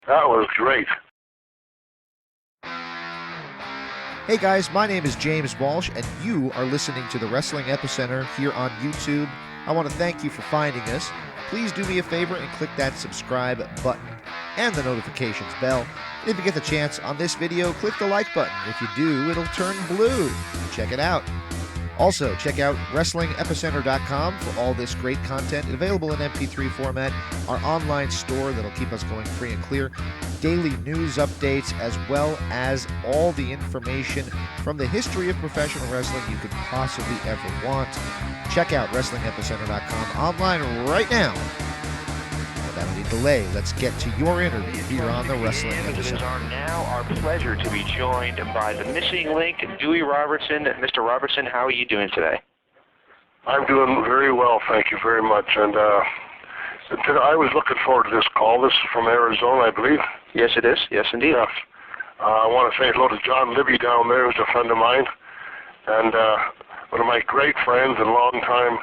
That was great. Hey guys, my name is James Walsh, and you are listening to the Wrestling Epicenter here on YouTube. I want to thank you for finding us. Please do me a favor and click that subscribe button and the notifications bell. And if you get the chance on this video, click the like button. If you do, it'll turn blue. Check it out. Also, check out WrestlingEpicenter.com for all this great content available in MP3 format, our online store that'll keep us going free and clear, daily news updates, as well as all the information from the history of professional wrestling you could possibly ever want. Check out WrestlingEpicenter.com online right now. Without any delay, let's get to your interview here on the Wrestling Epicenter. It is now our pleasure to be joined by the missing link, Dewey Robertson. Mr. Robertson, how are you doing today? I'm doing very well, thank you very much. And I was looking forward to this call. This is from Arizona, I believe. Yes, it is. Yes, indeed. Yes. I want to say hello to John Libby down there, who's a friend of mine, and one of my great friends and longtime,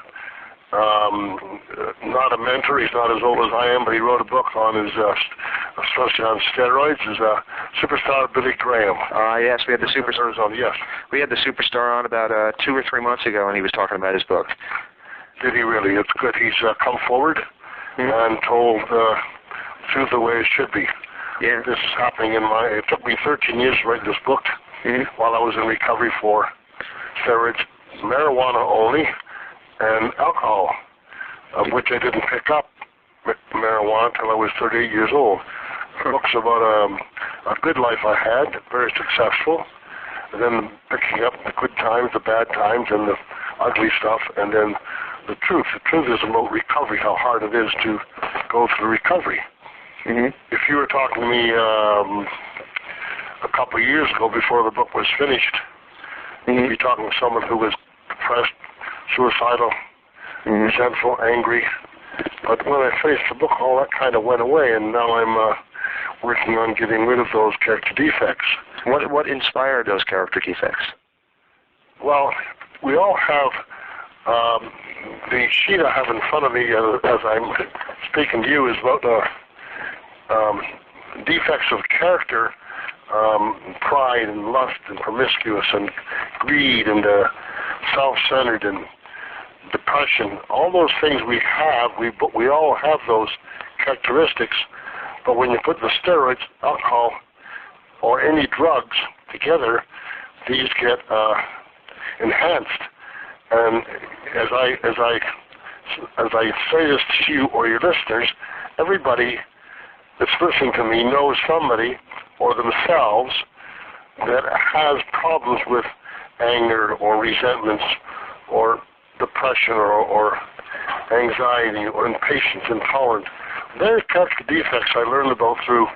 not a mentor. He's not as old as I am, but he wrote a book on his, especially on steroids, is Superstar Billy Graham. Yes, we had the Superstar. Yes. We had the Superstar on about 2 or 3 months ago, and he was talking about his book. Did he really? It's good. He's come forward and told truth the way it should be. Yeah. This is happening it took me 13 years to write this book while I was in recovery for steroids, marijuana only, and alcohol, of which I didn't pick up marijuana until I was 38 years old. The book's about a good life I had, very successful, and then picking up the good times, the bad times, and the ugly stuff, and then the truth. The truth is about recovery, how hard it is to go through recovery. If you were talking to me a couple of years ago before the book was finished, you'd be talking to someone who was depressed, suicidal, resentful, angry. But when I finished the book, all that kind of went away, and now I'm working on getting rid of those character defects. What inspired those character defects? Well, we all have the sheet I have in front of me as I'm speaking to you is about the defects of character, pride and lust and promiscuous and greed and self-centered and depression. All those things we have, we all have those characteristics, but when you put the steroids, alcohol, or any drugs together, these get enhanced. And as I say this to you or your listeners, everybody that's listening to me knows somebody or themselves that has problems with anger or resentments or depression or anxiety or impatience, intolerance. There's character defects I learned about through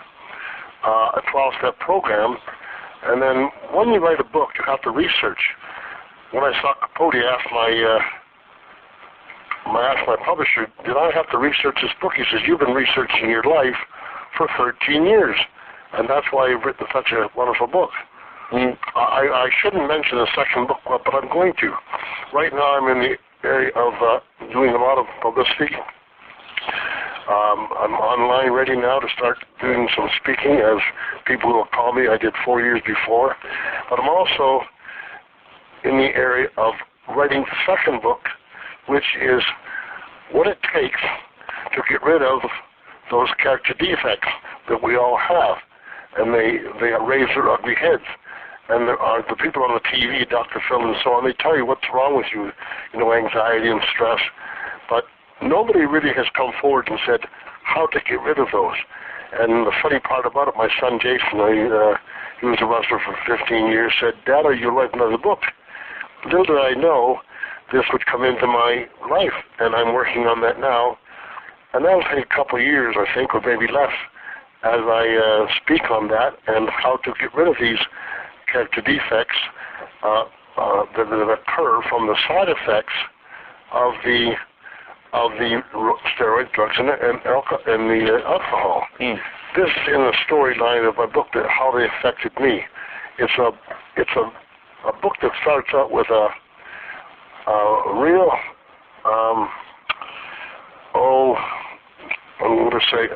a 12-step program. And then when you write a book, you have to research. When I saw Capote, I asked my publisher, did I have to research this book? He says, you've been researching your life for 13 years, and that's why you've written such a wonderful book. I shouldn't mention the second book, but I'm going to. Right now I'm in the area of doing a lot of publicity. I'm online ready now to start doing some speaking, as people will call me. I did 4 years before. But I'm also in the area of writing the second book, which is what it takes to get rid of those character defects that we all have. And they raise their ugly heads. And there are the people on the TV, Dr. Phil and so on, they tell you what's wrong with you, anxiety and stress. But nobody really has come forward and said how to get rid of those. And the funny part about it, my son Jason, he was a wrestler for 15 years, said, Dad, are you writing another book? Little did I know this would come into my life, and I'm working on that now. And that'll take a couple of years, I think, or maybe less, as I speak on that and how to get rid of these character defects that occur from the side effects of the steroid drugs and the alcohol. This is in the storyline of my book, that how they affected me. It's a book that starts out with a real I'm going to say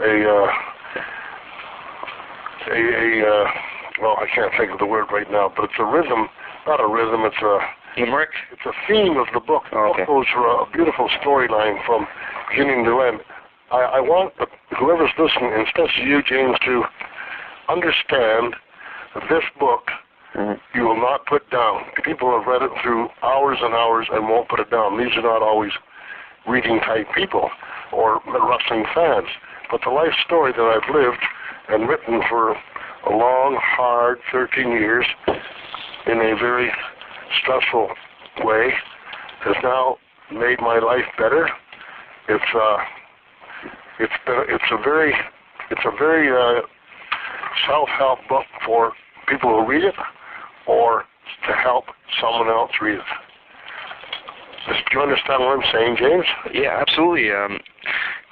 well, I can't think of the word right now, but it's a rhythm, not a rhythm, it's a theme of the book. The book goes through a beautiful storyline from beginning to end. I want whoever's listening, and especially you, James, to understand that this book you will not put down. People have read it through hours and hours and won't put it down. These are not always reading type people or wrestling fans. But the life story that I've lived and written for a long, hard 13 years in a very stressful way has now made my life better. It's a very self-help book for people who read it or to help someone else read it. Do you understand what I'm saying, James? Yeah, absolutely.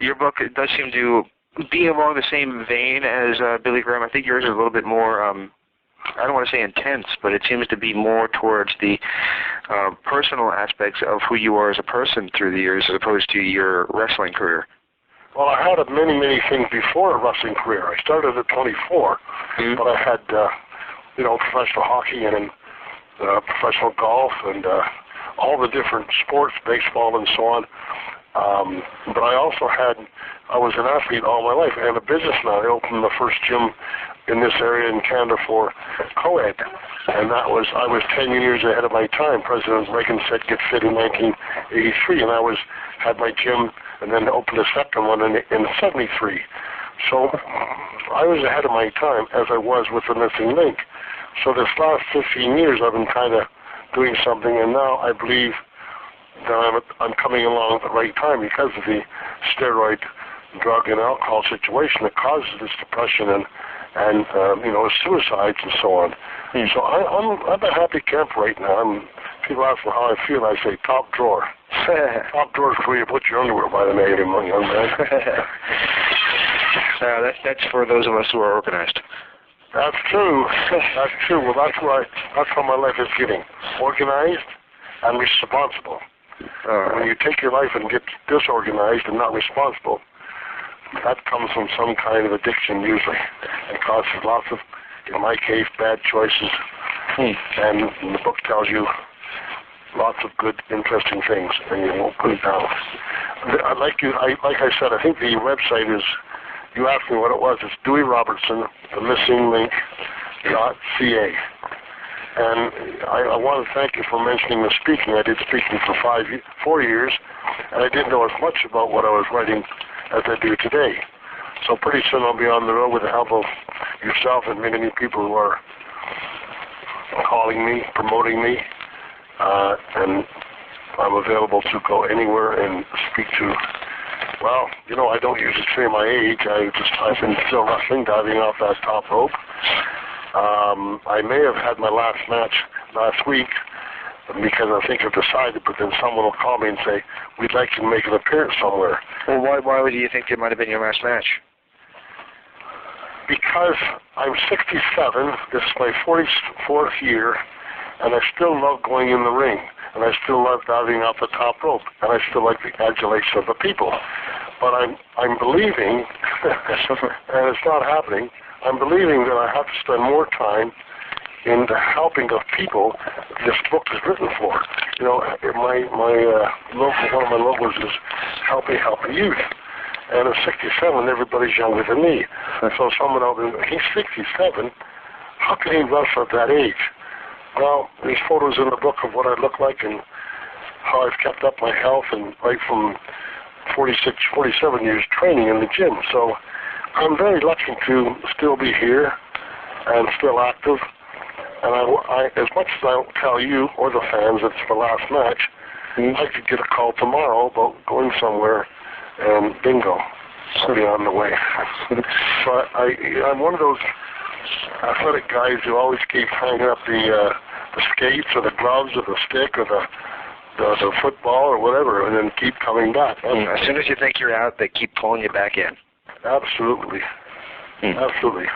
Your book does seem to be along the same vein as Billy Graham. I think yours is a little bit more, I don't want to say intense, but it seems to be more towards the personal aspects of who you are as a person through the years as opposed to your wrestling career. Well, I had many, many things before a wrestling career. I started at 24, but I had, professional hockey and professional golf and all the different sports, baseball and so on. But I was an athlete all my life and a businessman. I opened the first gym in this area in Canada for co-ed, and I was 10 years ahead of my time. President Reagan said get fit in 1983, and I had my gym and then opened a second one in 73. So I was ahead of my time as I was with the Missing Link. So this last 15 years I've been kind of doing something, and now I believe that I'm coming along at the right time because of the steroid, drug, and alcohol situation that causes this depression and suicides and so on. So I'm a happy camper right now. People ask me how I feel, I say top drawer. Top drawer is where you put your underwear, by the way, young man. That's for those of us who are organized. That's true. That's true. Well, that's how my life is getting organized and responsible. When you take your life and get disorganized and not responsible, that comes from some kind of addiction usually, and causes lots of, in my case, bad choices. And the book tells you lots of good, interesting things, and you won't put it down. Like I said, I think the website is. You asked me what it was. It's Dewey Robertson, the Missing Link.ca. And I want to thank you for mentioning the speaking. I did speaking for 4 years, and I didn't know as much about what I was writing as I do today. So pretty soon I'll be on the road with the help of yourself and many, many people who are calling me, promoting me, and I'm available to go anywhere and speak to. Well, I don't usually say my age. I've been still wrestling, diving off that top rope. I may have had my last match last week because I think I've decided, but then someone will call me and say, we'd like you to make an appearance somewhere. Well, why would you think it might have been your last match? Because I'm 67, this is my 44th year, and I still love going in the ring, and I still love diving off the top rope, and I still like the adulation of the people. But I'm believing, and it's not happening, I'm believing that I have to spend more time in the helping of people this book is written for. My local, one of my logos is help the youth. And at 67, everybody's younger than me. So someone out there, he's 67, how can he wrestle at that age? Well, there's photos in the book of what I look like and how I've kept up my health, and right from 46, 47 years training in the gym. So I'm very lucky to still be here and still active. And I as much as I don't tell you or the fans it's the last match, I could get a call tomorrow about going somewhere and bingo, I'll be on the way. So I'm one of those athletic guys who always keep hanging up the skates or the gloves or the stick or the football or whatever, and then keep coming back. As soon as you think you're out, they keep pulling you back in. Absolutely. Absolutely.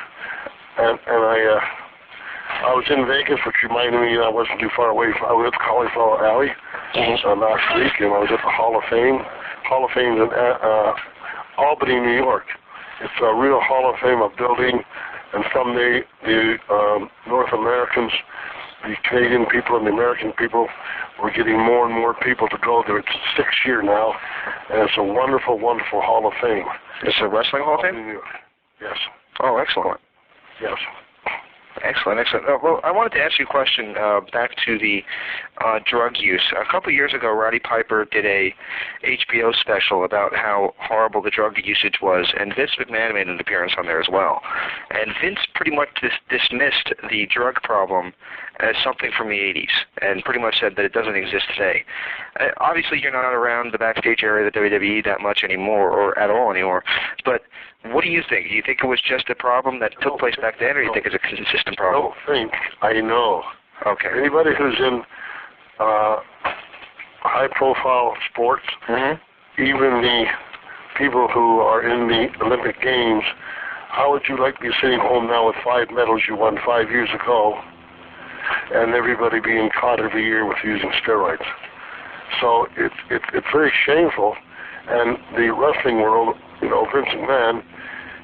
And I was in Vegas, which reminded me I wasn't too far away. I was at Cauliflower Alley last week, and I was at the Hall of Fame. Hall of Fame in Albany, New York. It's a real Hall of Fame, a building And from the North Americans, the Canadian people and the American people, we're getting more and more people to go there. It's 6th year now, and it's a wonderful, wonderful Hall of Fame. It's a Wrestling Hall of Fame? Yes. Oh, excellent. Yes. Excellent, excellent. Well, I wanted to ask you a question back to the drug use. A couple of years ago, Roddy Piper did a HBO special about how horrible the drug usage was, and Vince McMahon made an appearance on there as well. And Vince pretty much dismissed the drug problem as something from the 80s and pretty much said that it doesn't exist today. Obviously, you're not around the backstage area of the WWE that much anymore, or at all anymore, but what do you think? Do you think it was just a problem that took place back then, or do you think it's a consistent problem? I don't think. I know. Okay. Anybody who's in high-profile sports, even the people who are in the Olympic Games, how would you like to be sitting home now with 5 medals you won 5 years ago, and everybody being caught every year with using steroids? So it's very shameful, and the wrestling world, you know, Vince McMahon,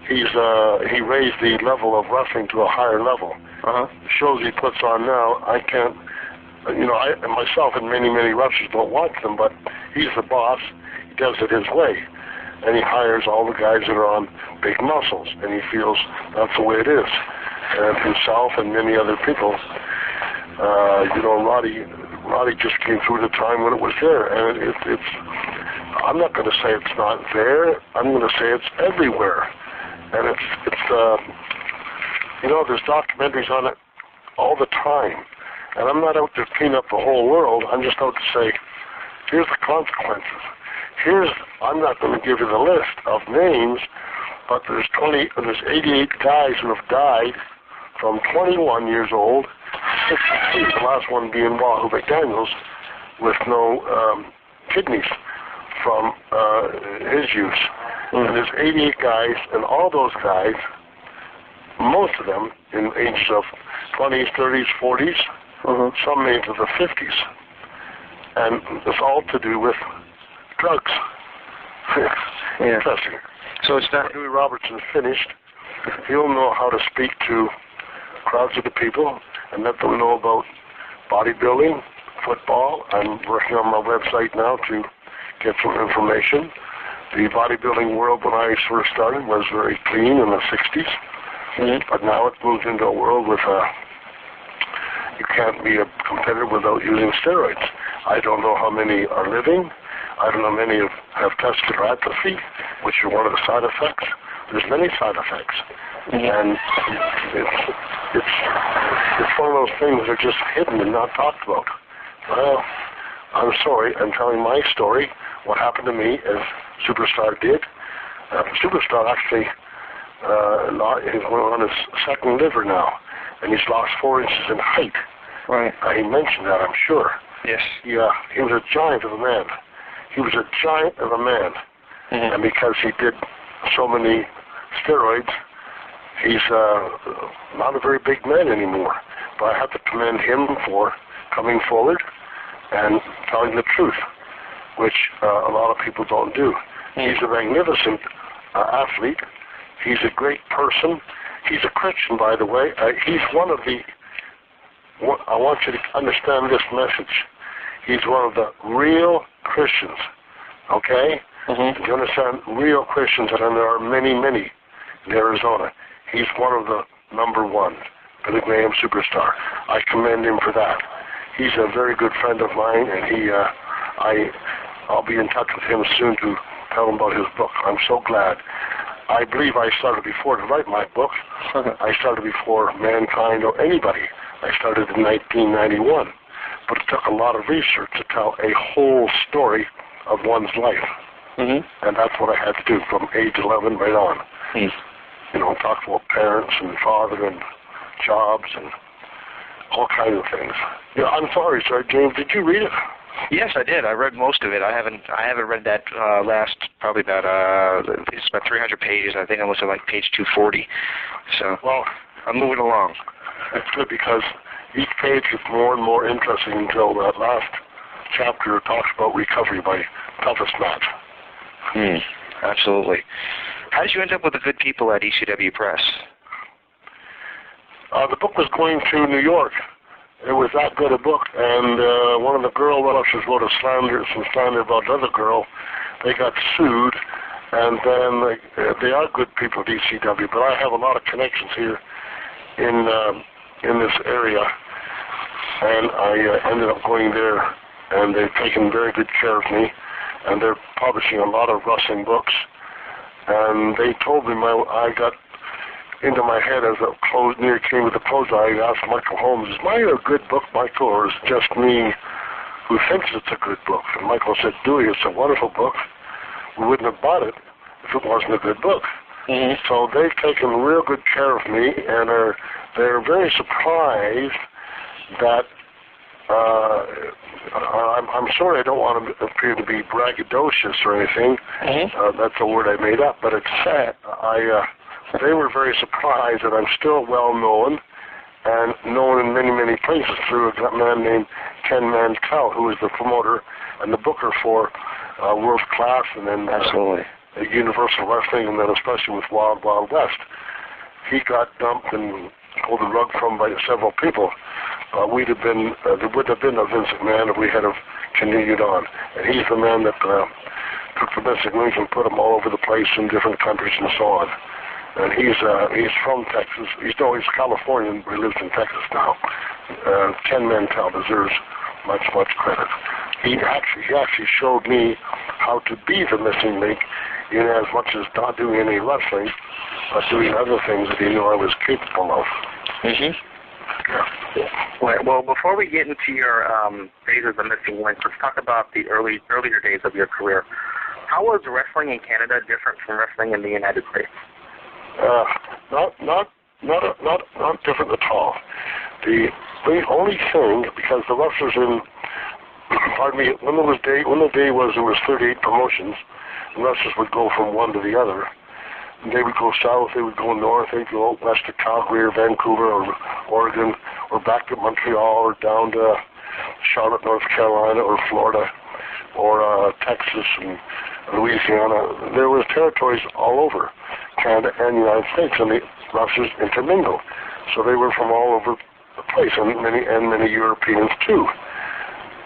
he raised the level of wrestling to a higher level. The shows he puts on now, I can't, you know, I myself and many wrestlers don't watch them, but he's the boss. He does it his way, and he hires all the guys that are on big muscles, and he feels that's the way it is. And himself and many other people, you know, Roddy just came through the time when it was there, and it's I'm not going to say it's not there. I'm going to say it's everywhere, and it's you know, there's documentaries on it all the time, and I'm not out to clean up the whole world. I'm just out to say, here's the consequences. I'm not going to give you the list of names, but there's 88 guys who have died from 21 years old, 63, the last one being Wahoo McDaniels, with no kidneys from his use. And there's 88 guys, and all those guys, most of them in ages of 20s, 30s, 40s, some into the 50s. And it's all to do with drugs. Interesting. So it's not... Dewey Robertson finished. He'll know how to speak to crowds of the people and let them know about bodybuilding, football. I'm working on my website now to get some information. The bodybuilding world when I first started was very clean in the 60s. But now it's moved into a world with you can't be a competitor without using steroids. I don't know how many are living. I don't know many have testicular atrophy, which are one of the side effects. There's many side effects. And it's one of those things that are just hidden and not talked about. Well, I'm sorry. I'm telling my story, what happened to me as Superstar did. Superstar actually he's on his second liver now, and he's lost 4 inches in height. Right. He mentioned that, I'm sure. Yes. Yeah, he was a giant of a man. He was a giant of a man. And because he did so many steroids, he's not a very big man anymore. But I have to commend him for coming forward and telling the truth, which a lot of people don't do. He's a magnificent athlete. He's a great person. He's a Christian, by the way. He's one of the... I want you to understand this message. He's one of the real Christians, okay? Do you understand? Real Christians, and there are many in Arizona. He's one of the number one, Billy Graham Superstar. I commend him for that. He's a very good friend of mine, and I'll be in touch with him soon to tell him about his book. I'm so glad. I believe I started before to write my book. I started before Mankind or anybody. I started in 1991. But it took a lot of research to tell a whole story of one's life. And that's what I had to do from age 11 right on. You know, talk about parents and father and jobs and all kinds of things. Yeah, I'm sorry, sir. James, did you read it? Yes, I did. I read most of it. I haven't read that last probably about it's about 300 pages. I think I was at like page 240. So well, I'm moving along. It's good because each page gets more and more interesting until that last chapter talks about recovery by toughest match. Absolutely. How did you end up with the good people at ECW Press? The book was going to New York. It was that good a book, and one of the girl writers wrote some slander about another girl. They got sued, and then they are good people at ECW, but I have a lot of connections here in this area, and I ended up going there, and they've taken very good care of me, and they're publishing a lot of wrestling books, and they told me I got into my head as near came with the close. I asked Michael Holmes, is mine a good book, Michael, or is it just me who thinks it's a good book? And Michael said, Dewey, it's a wonderful book. We wouldn't have bought it if it wasn't a good book. Mm-hmm. So they've taken real good care of me, and they're very surprised that I'm sorry, I don't want to appear to be braggadocious or anything. Mm-hmm. That's a word I made up, but it's sad. They were very surprised that I'm still well known and known in many, many places through a man named Ken Mantell, who is the promoter and the booker for World Class and then Universal Wrestling, and then especially with Wild Wild West. He got dumped and pulled the rug from by several people. There wouldn't have been a Vince McMahon if we had have continued on. And he's the man that took the Mystic Links and put them all over the place in different countries and so on. And he's from Texas. He's Californian, but he lives in Texas now. Ken Mantell deserves much credit. He actually showed me how to be the missing link, in as much as not doing any wrestling, but doing other things that he knew I was capable of. Mm-hmm. Yeah. Well, before we get into your days of the missing link, let's talk about the earlier days of your career. How was wrestling in Canada different from wrestling in the United States? Not different at all. The only thing, because the wrestlers in, pardon me, when the day was there was 38 promotions, the wrestlers would go from one to the other. They would go south, they would go north, they'd go west to Calgary or Vancouver or Oregon, or back to Montreal, or down to Charlotte, North Carolina, or Florida, or Texas and Louisiana. There was territories all over Canada and the United States, and the wrestlers intermingled. So they were from all over the place, and many Europeans too.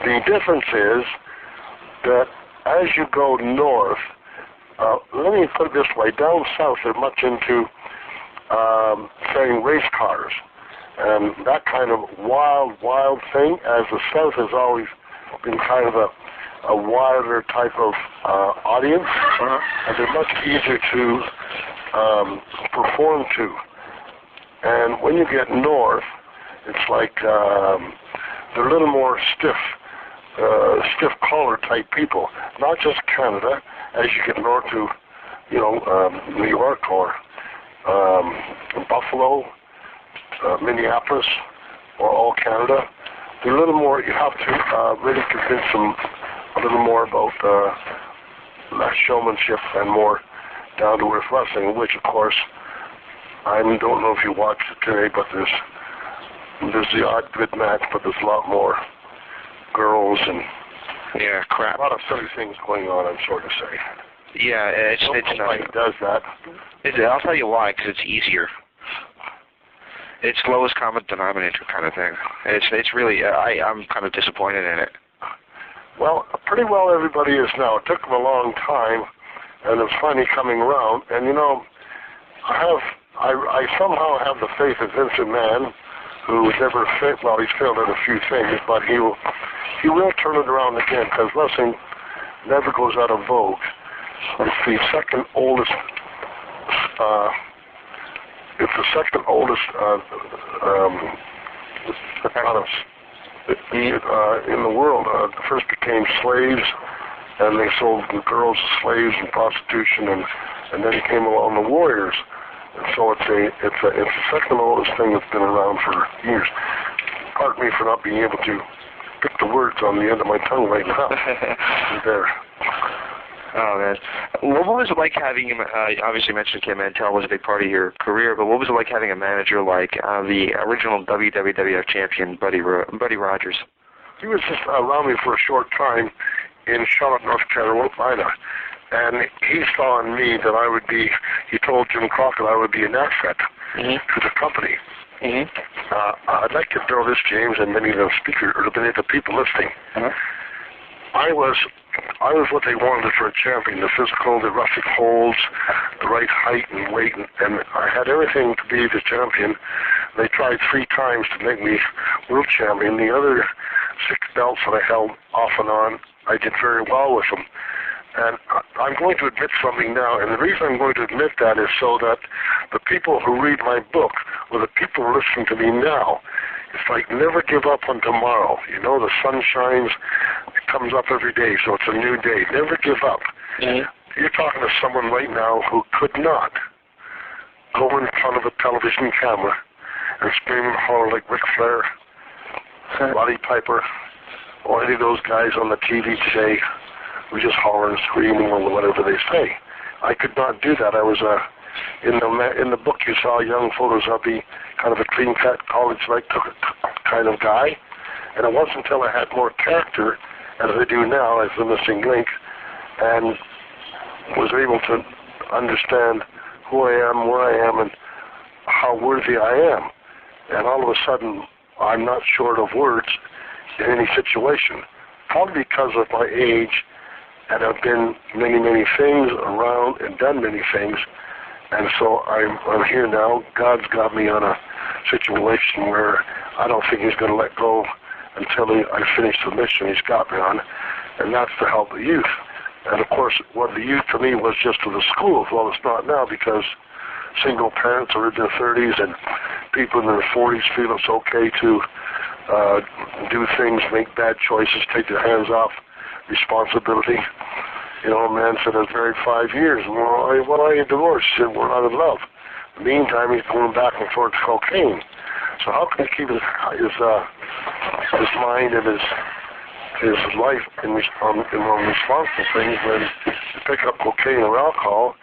The difference is that as you go north, let me put it this way, down south they're much into selling race cars and that kind of wild thing, as the South has always been kind of a wilder type of audience, and they're much easier to perform to. And when you get north, it's like they're a little more stiff collar type people. Not just Canada, as you get north to, New York or Buffalo, Minneapolis, or all Canada. They're a little more. You have to really convince them a little more about less showmanship and more down to earth wrestling, which of course I don't know if you watched it today, but there's the odd good match, but there's a lot more girls and crap. A lot of silly things going on, I'm sorry to say. Yeah, it's why he does that. I'll tell you why, because it's easier. It's lowest common denominator kind of thing. It's really, I'm kind of disappointed in it. Well, pretty well everybody is now. It took them a long time, and it's finally coming around. And I somehow have the faith of Vince McMahon, who never failed. Well, he's failed at a few things, but he will turn it around again, because wrestling never goes out of vogue. It's the second oldest. In the world. First became slaves, and they sold the girls as slaves and prostitution, and then came along the warriors. And so it's the second oldest thing that's been around for years. Pardon me for not being able to pick the words on the end of my tongue right now. There. Oh, man. What was it like having him, obviously you mentioned Ken Mantell was a big part of your career, but what was it like having a manager like the original WWF champion, Buddy Rogers? He was just around me for a short time in Charlotte, North Carolina, and he saw in me that he told Jim Crockett I would be an asset to the company. Mm-hmm. I'd like to know this, James, and many of the speakers, or many of the people listening. Uh-huh. I was what they wanted for a champion: the physical, the roughing holds, the right height and weight, and I had everything to be the champion. They tried 3 times to make me world champion. The other 6 belts that I held off and on, I did very well with them. And I'm going to admit something now, and the reason I'm going to admit that is so that the people who read my book, or the people who listen to me now, it's like never give up on tomorrow. You know, the sun shines, it comes up every day, so it's a new day. Never give up. Mm-hmm. You're talking to someone right now who could not go in front of a television camera and scream and holler like Ric Flair, Roddy Piper, or any of those guys on the TV today who just holler and scream or whatever they say. I could not do that. I was in the book you saw young photos of me, kind of a clean-cut, college-like kind of guy, and it wasn't until I had more character, as I do now, as the missing link, and was able to understand who I am, where I am, and how worthy I am. And all of a sudden, I'm not short of words in any situation, probably because of my age, and I've been many, many things around and done many things. And so I'm here now. God's got me on a situation where I don't think he's going to let go until I finish the mission he's got me on, and that's to help the youth. And of course, what the youth to me was just to the schools. Well, it's not now, because single parents are in their 30s and people in their 40s feel it's okay to do things, make bad choices, take their hands off responsibility. You know, a man said, I was married 5 years. Well, why are you divorced? He said, we're not in love. In the meantime, he's going back and forth to cocaine. So how can he keep his mind and his life in responsible things when you pick up cocaine or alcohol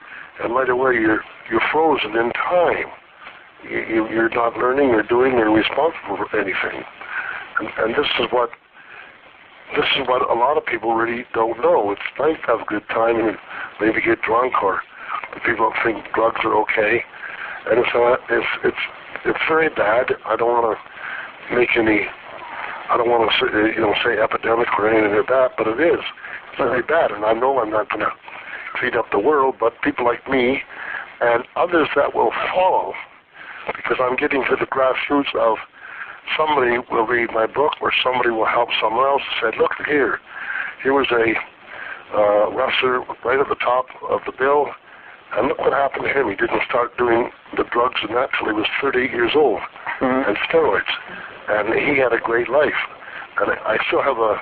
and right away you're frozen in time. You're not learning or doing or responsible for anything. And this is what a lot of people really don't know. It's nice to have a good time and maybe get drunk, or people think drugs are okay. And it's very bad. I don't want to make any. I don't want to say epidemic or anything like that, but it is very bad. And I know I'm not going to feed up the world, but people like me and others that will follow, because I'm getting to the grassroots of somebody will read my book, or somebody will help someone else and say, look here was a wrestler right at the top of the bill, and look what happened to him. He didn't start doing the drugs and that till he was 38 years old, and steroids, and he had a great life. And I still have a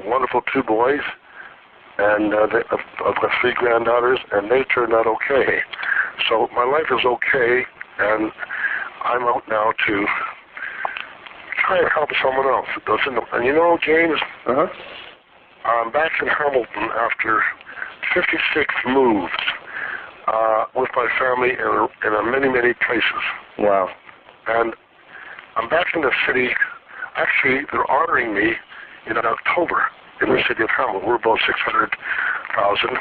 wonderful 2 boys, and I've got 3 granddaughters, and they turned out okay. So my life is okay, and I'm out now to try and help someone else that doesn't know. And you know, James, I'm back in Hamilton after 56 moves with my family in many, many places. Wow. And I'm back in the city. Actually, they're honoring me in October in the city of Hamilton. We're about 600,000.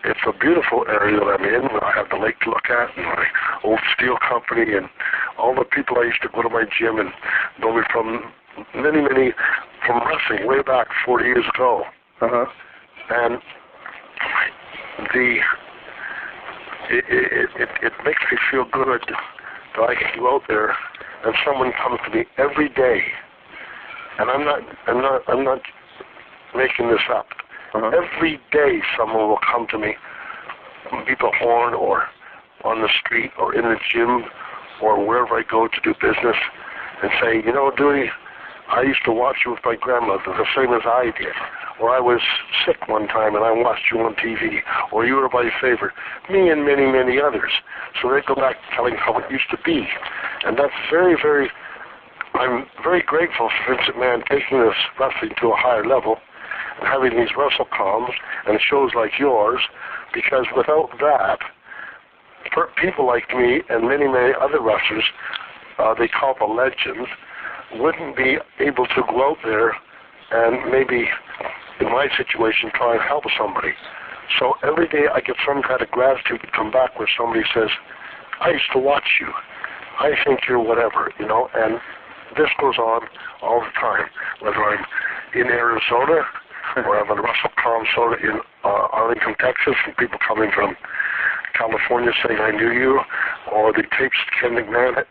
It's a beautiful area that I'm in. I have the lake to look at, and my old steel company, and all the people I used to go to my gym and know me from from wrestling way back 40 years ago. And it makes me feel good that I can go out there and someone comes to me every day, and I'm not making this up. Every day someone will come to me, beep a horn, or on the street, or in the gym, or wherever I go to do business, and say, you know, Dewey, I used to watch you with my grandmother, the same as I did. Or I was sick one time and I watched you on TV, or you were my favorite. Me and many, many others. So they go back telling how it used to be. And that's very, very, I'm very grateful for Vince McMahon taking this wrestling to a higher level, and having these WrestleComs and shows like yours, because without that, people like me and many, many other wrestlers, they call them legends, wouldn't be able to go out there and maybe, in my situation, try and help somebody. So every day I get some kind of gratitude to come back where somebody says, I used to watch you. I think you're whatever, you know, and this goes on all the time, whether I'm in Arizona or I'm at Russell Comsoda in Arlington, Texas, and people coming from California saying I knew you, or the tapes Ken Mantel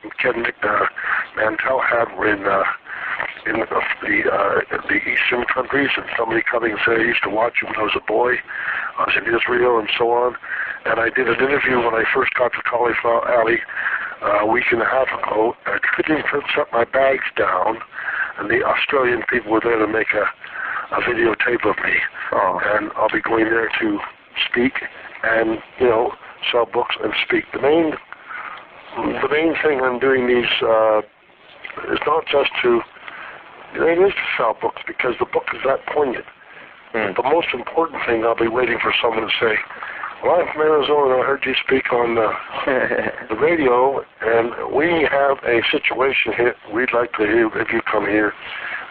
had were in the Eastern countries, and somebody coming and saying I used to watch you when I was a boy. I was in Israel and so on. And I did an interview when I first got to Cauliflower Alley a week and a half ago. I couldn't even set my bags down, and the Australian people were there to make a videotape of me. Oh. And I'll be going there to speak and, you know, sell books and speak. The main thing I'm doing these is not just to, it is to sell books because the book is that poignant. The most important thing, I'll be waiting for someone to say, well, I'm from Arizona and I heard you speak on the radio, and we have a situation here. We'd like to hear if you come here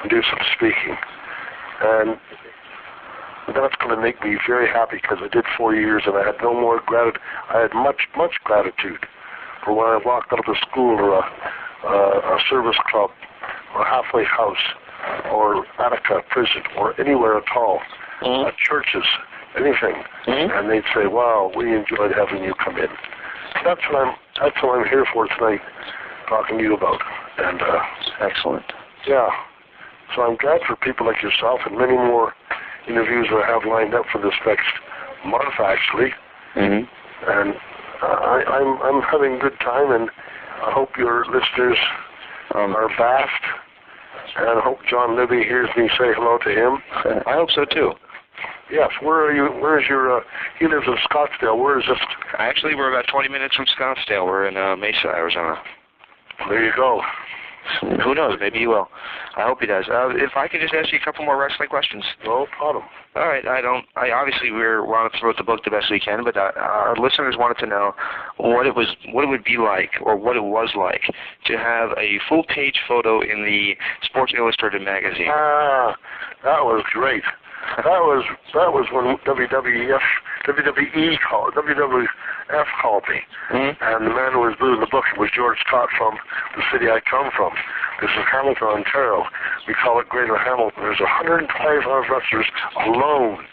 and do some speaking. And that's going to make me very happy because I did 4 years and I had no more gratitude. I had much gratitude for when I walked out of a school or a service club or a halfway house or Attica prison or anywhere at all, churches, anything, and they'd say, "Wow, we enjoyed having you come in." That's what I'm here for tonight, talking to you about. And excellent. Yeah. So I'm glad for people like yourself and many more interviews that I have lined up for this next month, actually. And I'm having a good time, and I hope your listeners are vast, and I hope John Libby hears me say hello to him. I hope so too. Yes. Where are you? Where is your? He lives in Scottsdale. Where is this? Actually, we're about 20 minutes from Scottsdale. We're in Mesa, Arizona. There you go. Who knows? Maybe he will. I hope he does. If I could just ask you a couple more wrestling questions. No problem. All right. I obviously we want to promote the book the best we can, but our listeners wanted to know what it would be like, or what it was like, to have a full-page photo in the Sports Illustrated magazine. That was great. That was when WWF called me, and the man who was doing the book was George Scott from the city I come from. This is Hamilton, Ontario. We call it Greater Hamilton. There's 125 wrestlers alone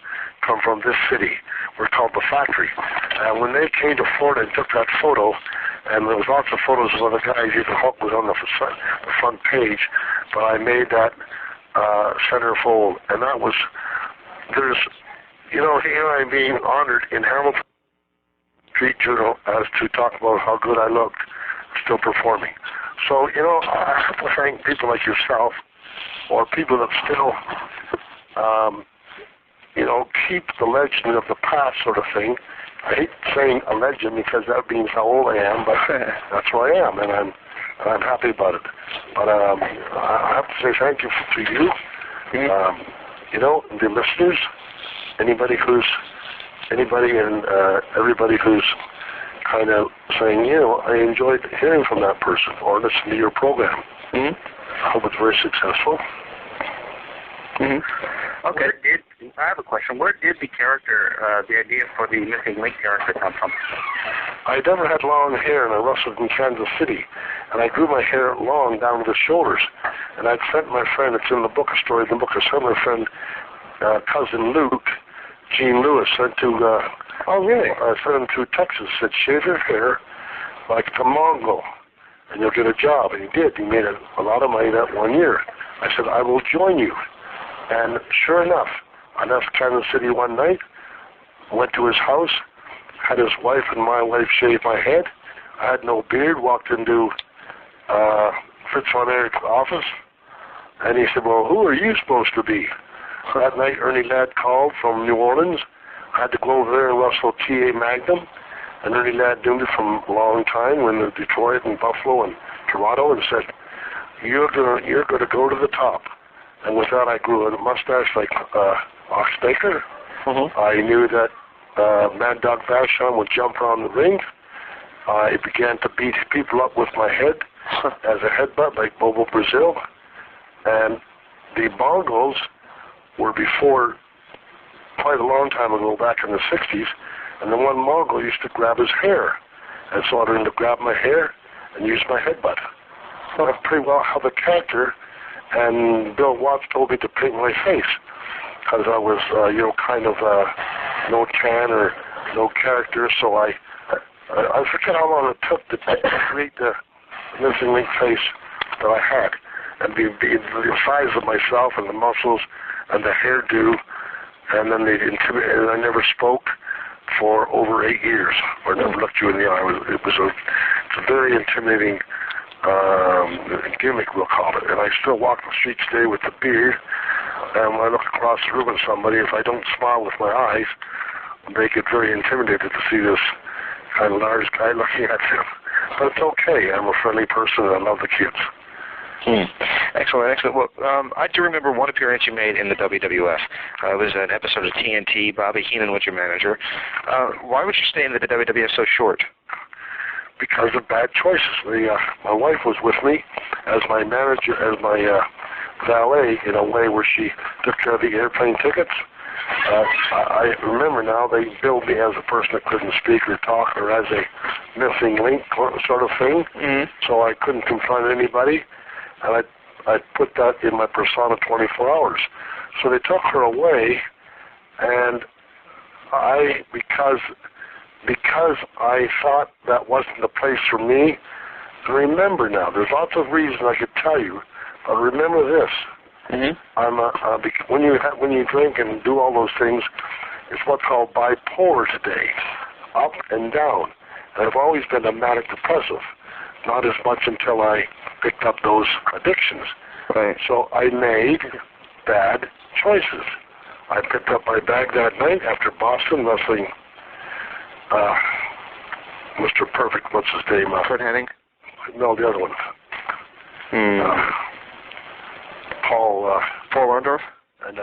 come from this city. We're called the Factory. And when they came to Florida and took that photo, and there was lots of photos of other guys, even Hulk was on the front page, but I made that centerfold, and that was, there's, you know, here I'm being honored in Hamilton Street Journal as to talk about how good I looked still performing. So, you know, I have to thank people like yourself, or people that still, you know, keep the legend of the past sort of thing. I hate saying a legend because that means how old I am, but that's who I am, and I'm happy about it. But I have to say thank you to you, you know, the listeners, anybody and everybody who's kind of saying, you know, I enjoyed hearing from that person or listening to your program. I hope it's very successful. Okay. I have a question. Where did the character, the idea for the missing link character come from? I never had long hair, and I wrestled in Kansas City, and I grew my hair long down to the shoulders. And I'd sent my friend, it's in the book, a story in the book, I sent my friend, cousin Luke, Gene Lewis, sent to, I sent him to Texas, said, shave your hair like the Mongol, and you'll get a job. And he did. He made a lot of money that 1 year. I said, I will join you. And sure enough, I left Kansas City one night, went to his house, had his wife and my wife shave my head. I had no beard, walked into Fritz von Erich's office, and he said, well, who are you supposed to be? That night, Ernie Ladd called from New Orleans. I had to go over there and wrestle T.A. Magnum, and Ernie Ladd knew me from a long time when in Detroit and Buffalo and Toronto, and said, you're gonna go to the top. And with that, I grew a mustache like Ox Baker. I knew that Mad Dog Vachon would jump around the ring. I began to beat people up with my head as a headbutt like Bobo Brazil. And the Mongols were before, quite a long time ago, back in the 60s, and the one Mongol used to grab his hair. And so I learned to grab my hair and use my headbutt. So I pretty well held the character, and Bill Watts told me to paint my face because I was, kind of no tan or no character. So I forget how long it took to create the missing link face that I had, and the size of myself and the muscles and the hairdo, and then and I never spoke for over 8 years, or never looked you in the eye. It's a very intimidating gimmick, we'll call it. And I still walk the streets today with the beard, and when I look across the room at somebody, if I don't smile with my eyes, they get very intimidated to see this kind of large guy looking at them. But it's okay. I'm a friendly person, and I love the kids. Excellent. Well, I do remember one appearance you made in the WWF. It was an episode of TNT. Bobby Heenan was your manager. Why would you stay in the WWF so short? Because of bad choices. My wife was with me as my manager, as my valet, in a way where she took care of the airplane tickets. I remember now they billed me as a person that couldn't speak or talk, or as a missing link sort of thing. Mm-hmm. So I couldn't confront anybody. And I put that in my persona 24 hours. So they took her away, and because I thought that wasn't the place for me, and remember now, there's lots of reasons I could tell you, but remember this. Mm-hmm. When you drink and do all those things, it's what's called bipolar today, up and down. And I've always been a manic depressive. Not as much until I picked up those addictions. Right. So I made bad choices. I picked up my bag that night after Boston wrestling Mr. Perfect, what's his name? Kurt Hennig? No, the other one. Paul Orndorff? And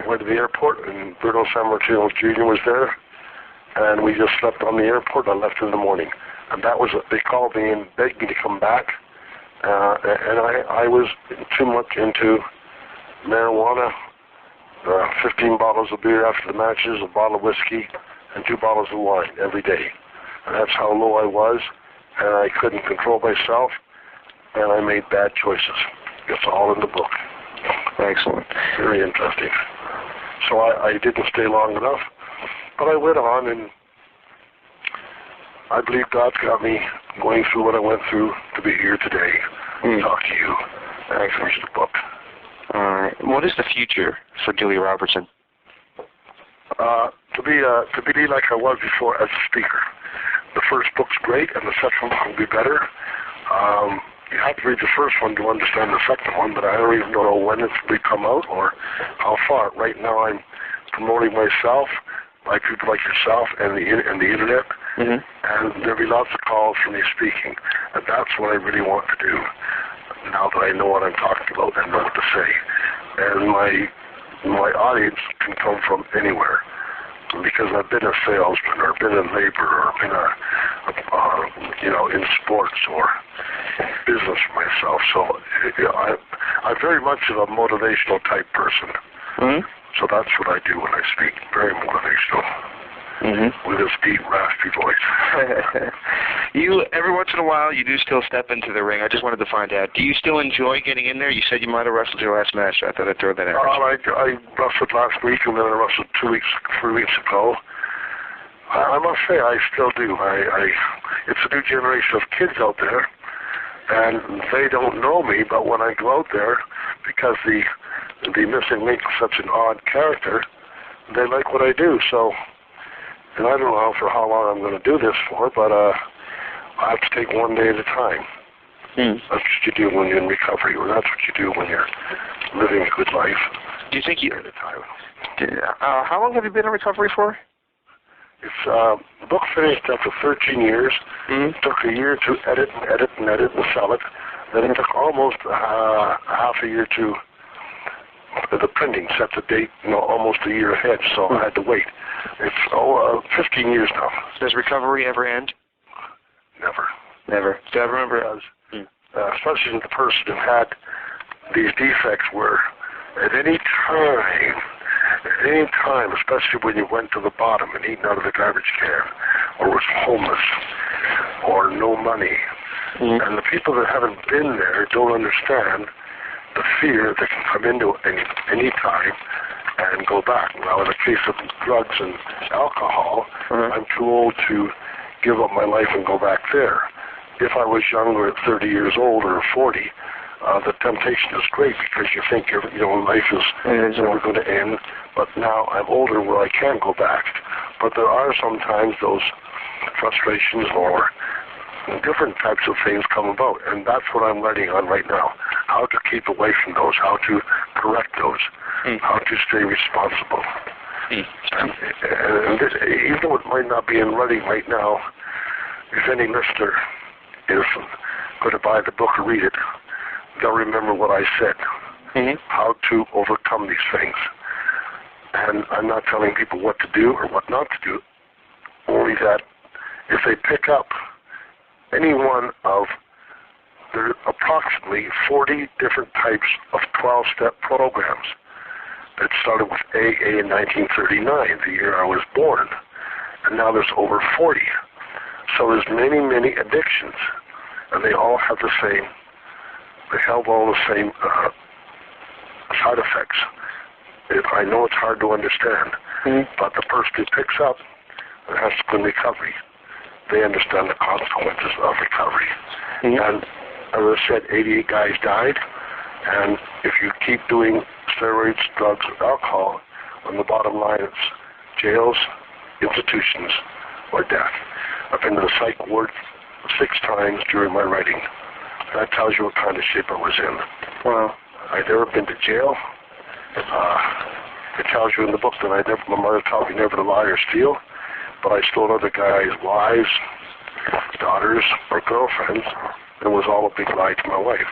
went to the airport, and Bruno Sammartino Jr. was there, and we just slept on the airport. I left in the morning. And that was, they called me and begged me to come back, and I was too much into marijuana, 15 bottles of beer after the matches, a bottle of whiskey, and 2 bottles of wine every day. And that's how low I was, and I couldn't control myself, and I made bad choices. It's all in the book. Excellent. Very interesting. So I didn't stay long enough, but I went on, and I believe God's got me going through what I went through to be here today to talk to you and finish the book. All right. What is the future for Dewey Robertson? To be like I was before as a speaker. The first book's great, and the second book will be better. You have to read the first one to understand the second one, but I don't even know when it's going to come out or how far. Right now I'm promoting myself by people like yourself and the internet. Mm-hmm. And there'll be lots of calls for me speaking, and that's what I really want to do now that I know what I'm talking about and know what to say. And my audience can come from anywhere, because I've been a salesman or been in labor or been in sports or business for myself. So I'm very much of a motivational type person. Mm-hmm. So that's what I do when I speak, very motivational, with this deep, raspy voice. Every once in a while, you do still step into the ring. I just wanted to find out, do you still enjoy getting in there? You said you might have wrestled your last match. I thought I'd throw that in. I wrestled last week, and then I wrestled 3 weeks ago. I must say, I still do. It's a new generation of kids out there, and they don't know me, but when I go out there, because the missing link is such an odd character, they like what I do. So, and I don't know for how long I'm going to do this for, but I have to take one day at a time. That's what you do when you're in recovery, or that's what you do when you're living a good life. Do you think you... At a time. How long have you been in recovery for? It's the book finished after 13 years. It took a year to edit and sell it. Then it took almost half a year to the printing, set the date, almost a year ahead, so I had to wait. It's 15 years now. Does recovery ever end? Never. Never. Do I remember? Especially the person who had these defects were at any time, especially when you went to the bottom and eating out of the garbage can, or was homeless, or no money, And the people that haven't been there don't understand the fear that can come into any time and go back. Now, in the case of drugs and alcohol, I'm too old to give up my life and go back there. If I was younger at 30 years old or 40, the temptation is great because you think life is never going to end. But now I'm older where I can go back. But there are sometimes those frustrations or different types of things come about, and that's what I'm writing on right now. How to keep away from those, how to correct those, how to stay responsible. And this, even though it might not be in writing right now, if any listener is going to buy the book or read it, they'll remember what I said, how to overcome these things. And I'm not telling people what to do or what not to do, only that if they pick up any one of, there are approximately 40 different types of 12-step programs that started with AA in 1939, the year I was born, and now there's over 40. So there's many, many addictions, and they all have the same, they have all the same side effects. I know it's hard to understand, but the person who picks up and has to go in recovery, they understand the consequences of recovery. And as I said, 88 guys died, and if you keep doing steroids, drugs, or alcohol, on the bottom line it's jails, institutions, or death. I've been to the psych ward 6 times during my writing. That tells you what kind of shape I was in. Wow. I'd never been to jail. It tells you in the book that my mother taught me never to lie or steal, but I stole other guys' wives, daughters, or girlfriends, and it was all a big lie to my wife.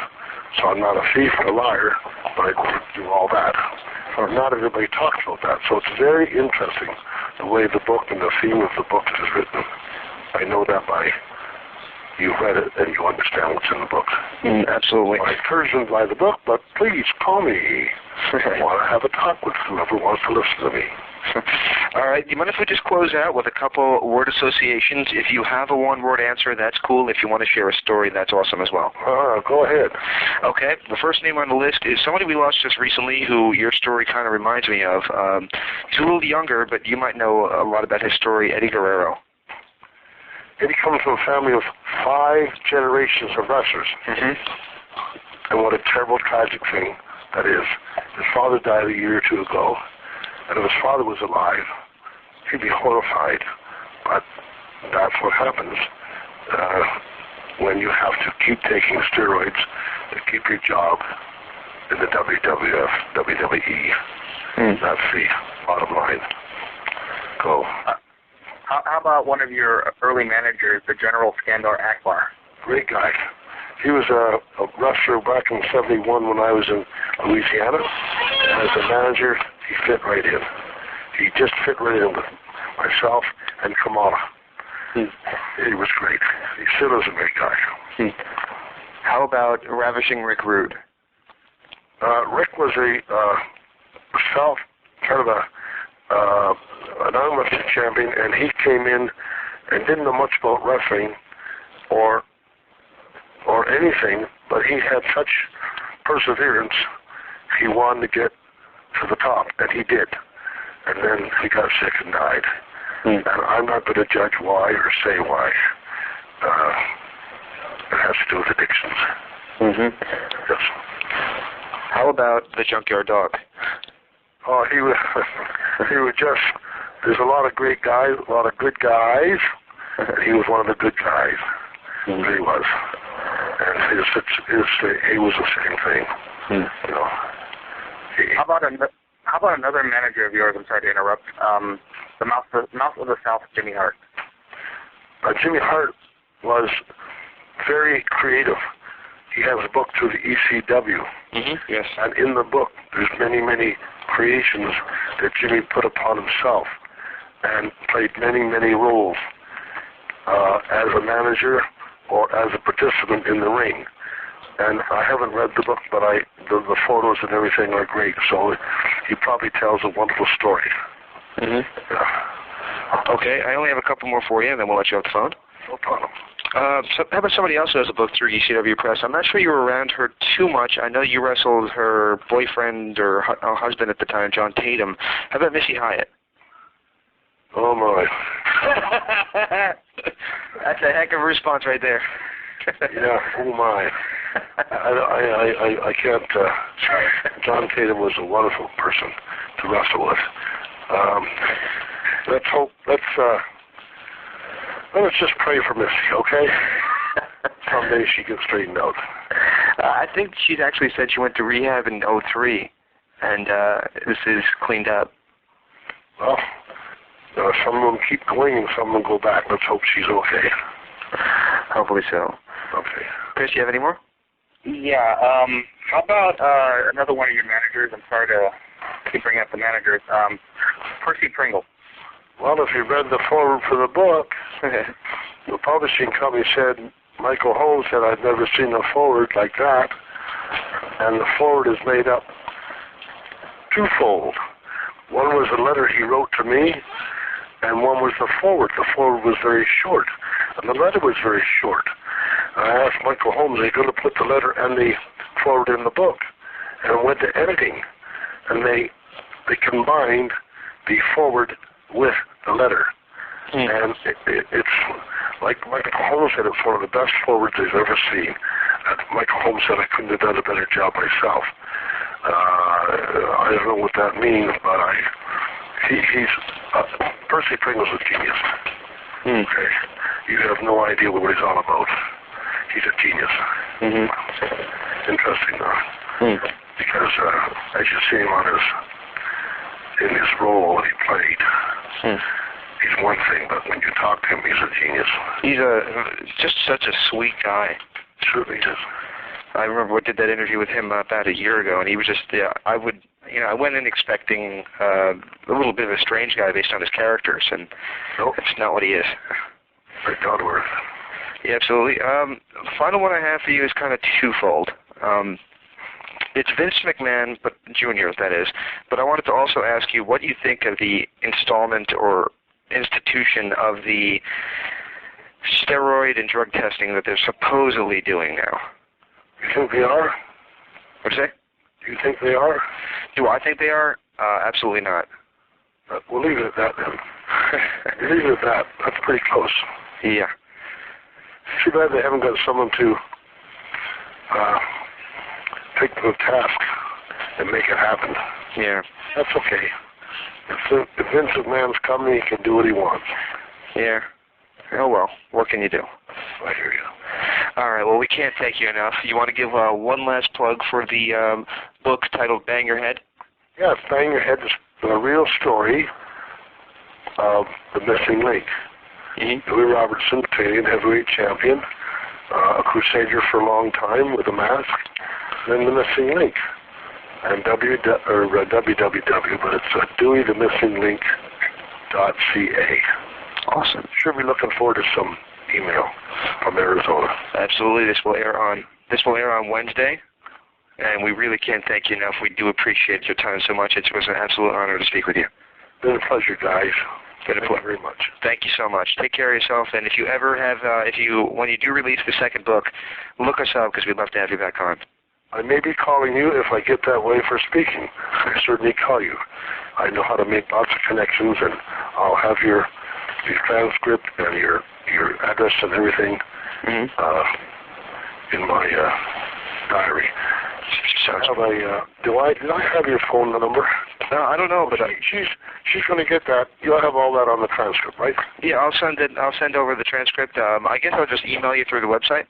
So I'm not a thief or a liar, but I didn't do all that. Not everybody talks about that, so it's very interesting the way the book and the theme of the book is written. I know that by you've read it and you understand what's in the book. Absolutely. I encourage you to buy the book, but please call me. I want to have a talk with whoever wants to listen to me. All right. Do you mind if we just close out with a couple word associations? If you have a one-word answer, that's cool. If you want to share a story, that's awesome as well. Go ahead. Okay. The first name on the list is somebody we lost just recently who your story kind of reminds me of. He's a little younger, but you might know a lot about his story, Eddie Guerrero. Eddie comes from a family of 5 generations of wrestlers. And what a terrible, tragic thing that is. His father died a year or 2 ago, and if his father was alive, he'd be horrified. But that's what happens when you have to keep taking steroids to keep your job in the WWF, WWE. That's the bottom line. Go. How about one of your early managers, the General Skandar Akbar? Great guy. He was a wrestler back in '71 when I was in Louisiana. And as a manager, he fit right in. He just fit right in with myself and Kamala. He was great. He still is a great guy. How about Ravishing Rick Rude? Rick was an arm wrestling champion, and he came in and didn't know much about wrestling or anything, but he had such perseverance. He wanted to get to the top, and he did. And then he got sick and died. And I'm not going to judge why or say why. It has to do with addictions. Yes. How about the Junkyard Dog? Oh, he was just, there's a lot of great guys, a lot of good guys, and he was one of the good guys. He was. And he was the same thing. You know. How about another manager of yours? I'm sorry to interrupt. The Mouth of the South, Jimmy Hart. Jimmy Hart was very creative. He has a book through the ECW. Yes. And in the book, there's many, many creations that Jimmy put upon himself and played many, many roles as a manager or as a participant in the ring. And I haven't read the book, but the photos and everything are great. So he probably tells a wonderful story. Okay, I only have a couple more for you, and then we'll let you off the phone. No problem. So how about somebody else who has a book through ECW Press? I'm not sure you were around her too much. I know you wrestled her boyfriend or husband at the time, John Tatum. How about Missy Hyatt? Oh, my. That's a heck of a response right there. Yeah, oh, my. I can't. John Tatum was a wonderful person to wrestle with. Let's hope. Let's just pray for Missy, okay? Someday she gets straightened out. I think she's actually said she went to rehab in '03, and this is cleaned up. Well, some of them keep going and some of them go back. Let's hope she's okay. Hopefully so. Okay. Chris, do you have any more? Yeah. How about another one of your managers? I'm sorry to keep bringing up the managers. Percy Pringle. Well, if you read the foreword for the book, the publishing company said, Michael Holmes said, I've never seen a foreword like that. And the foreword is made up twofold. One was a letter he wrote to me, and one was the foreword. The foreword was very short, and the letter was very short. And I asked Michael Holmes, are you going to put the letter and the foreword in the book? And I went to editing, and they combined the foreword with the letter. And it's like Michael Holmes said, it's one of the best forewords he's ever seen. Michael Holmes said I couldn't have done a better job myself. I don't know what that means, but he's Percy Pringle's a genius. Okay, you have no idea what he's all about. He's a genius. Interesting, though, because as you see him in his role he played. He's one thing, but when you talk to him, he's a genius. He's just such a sweet guy. Certainly is. I remember we did that interview with him about a year ago, and he was just, I went in expecting a little bit of a strange guy based on his characters, and that's not what he is. Right down to earth. Yeah, absolutely. Final one I have for you is kind of twofold. It's Vince McMahon, but Jr., that is. But I wanted to also ask you what you think of the installment or institution of the steroid and drug testing that they're supposedly doing now. You think they are? What'd you say? Do you think they are? Do I think they are? Absolutely not. We'll leave it at that then. Leave it at that. That's pretty close. Yeah. Too bad they haven't got someone to take the task and make it happen. Yeah. That's okay. If Vince McMahon's coming, he can do what he wants. Yeah. Oh, well. What can you do? I hear you. All right. Well, we can't thank you enough. You want to give one last plug for the book titled Bang Your Head? Yeah, Bang Your Head is the real story of the missing link. Dewey Robertson, Canadian heavyweight champion, a crusader for a long time with a mask, then the missing link. And www, but it's DeweyTheMissingLink.ca. Awesome. Sure be looking forward to some email from Arizona. Absolutely. This will air on Wednesday, and we really can't thank you enough. We do appreciate your time so much. It was an absolute honor to speak with you. Been a pleasure, guys. Thank you very much. Thank you so much. Take care of yourself, and if you ever have, when you do release the second book, look us up because we'd love to have you back on. I may be calling you if I get that way for speaking. I certainly call you. I know how to make lots of connections, and I'll have your transcript and your address and everything in my diary. Do I have your phone number? No, I don't know, but she's going to get that. You'll have all that on the transcript, right? Yeah, I'll send over the transcript. I guess I'll just email you through the website.